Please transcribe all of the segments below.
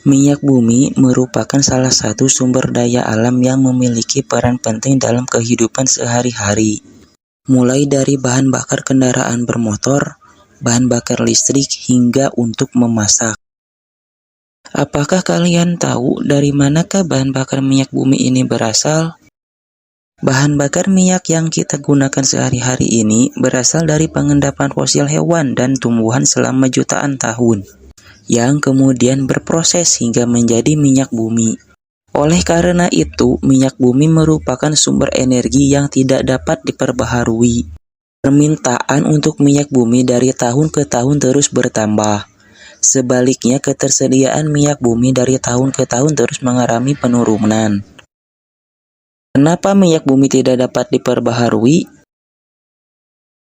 Minyak bumi merupakan salah satu sumber daya alam yang memiliki peran penting dalam kehidupan sehari-hari. Mulai dari bahan bakar kendaraan bermotor, bahan bakar listrik, hingga untuk memasak. Apakah kalian tahu dari manakah bahan bakar minyak bumi ini berasal? Bahan bakar minyak yang kita gunakan sehari-hari ini berasal dari pengendapan fosil hewan dan tumbuhan selama jutaan tahun, yang kemudian berproses hingga menjadi minyak bumi. Oleh karena itu, minyak bumi merupakan sumber energi yang tidak dapat diperbaharui. Permintaan untuk minyak bumi dari tahun ke tahun terus bertambah. Sebaliknya, ketersediaan minyak bumi dari tahun ke tahun terus mengalami penurunan. Kenapa minyak bumi tidak dapat diperbaharui?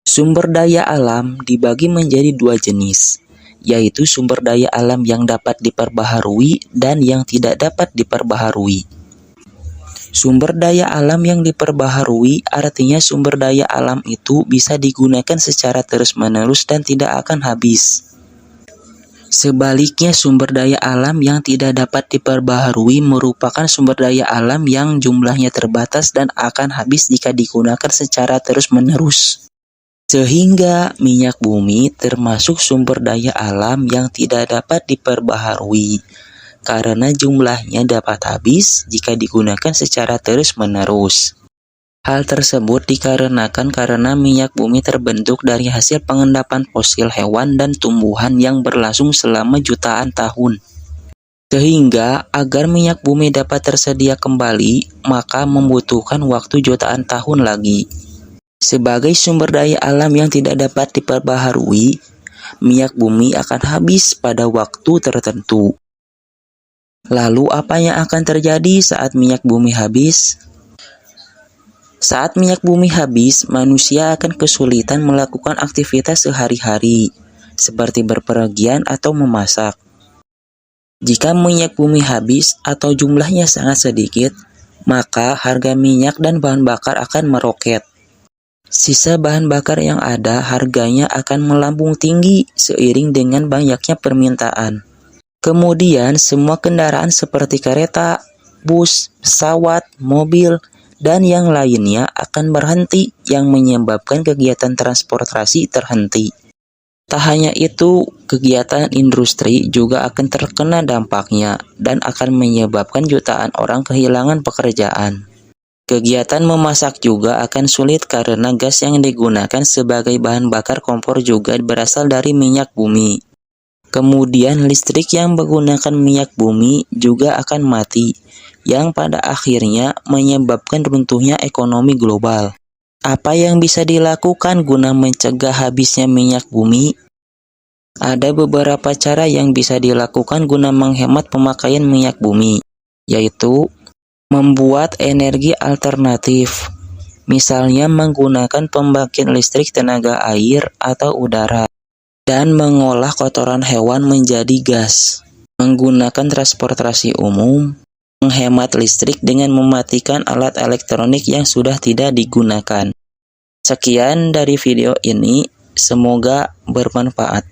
Sumber daya alam dibagi menjadi dua jenis, yaitu sumber daya alam yang dapat diperbaharui dan yang tidak dapat diperbaharui. Sumber daya alam yang diperbaharui artinya sumber daya alam itu bisa digunakan secara terus-menerus dan tidak akan habis. Sebaliknya, sumber daya alam yang tidak dapat diperbaharui merupakan sumber daya alam yang jumlahnya terbatas dan akan habis jika digunakan secara terus-menerus. Sehingga minyak bumi termasuk sumber daya alam yang tidak dapat diperbaharui, karena jumlahnya dapat habis jika digunakan secara terus-menerus. Hal tersebut dikarenakan karena minyak bumi terbentuk dari hasil pengendapan fosil hewan dan tumbuhan yang berlangsung selama jutaan tahun. Sehingga agar minyak bumi dapat tersedia kembali, maka membutuhkan waktu jutaan tahun lagi. Sebagai sumber daya alam yang tidak dapat diperbaharui, minyak bumi akan habis pada waktu tertentu. Lalu apa yang akan terjadi saat minyak bumi habis? Saat minyak bumi habis, manusia akan kesulitan melakukan aktivitas sehari-hari, seperti berpergian atau memasak. Jika minyak bumi habis atau jumlahnya sangat sedikit, maka harga minyak dan bahan bakar akan meroket. Sisa bahan bakar yang ada harganya akan melambung tinggi seiring dengan banyaknya permintaan. Kemudian semua kendaraan seperti kereta, bus, pesawat, mobil, dan yang lainnya akan berhenti yang menyebabkan kegiatan transportasi terhenti. Tak hanya itu, kegiatan industri juga akan terkena dampaknya dan akan menyebabkan jutaan orang kehilangan pekerjaan. Kegiatan memasak juga akan sulit karena gas yang digunakan sebagai bahan bakar kompor juga berasal dari minyak bumi. Kemudian listrik yang menggunakan minyak bumi juga akan mati, yang pada akhirnya menyebabkan runtuhnya ekonomi global. Apa yang bisa dilakukan guna mencegah habisnya minyak bumi? Ada beberapa cara yang bisa dilakukan guna menghemat pemakaian minyak bumi, yaitu membuat energi alternatif, misalnya menggunakan pembangkit listrik tenaga air atau udara, dan mengolah kotoran hewan menjadi gas, menggunakan transportasi umum, menghemat listrik dengan mematikan alat elektronik yang sudah tidak digunakan. Sekian dari video ini, semoga bermanfaat.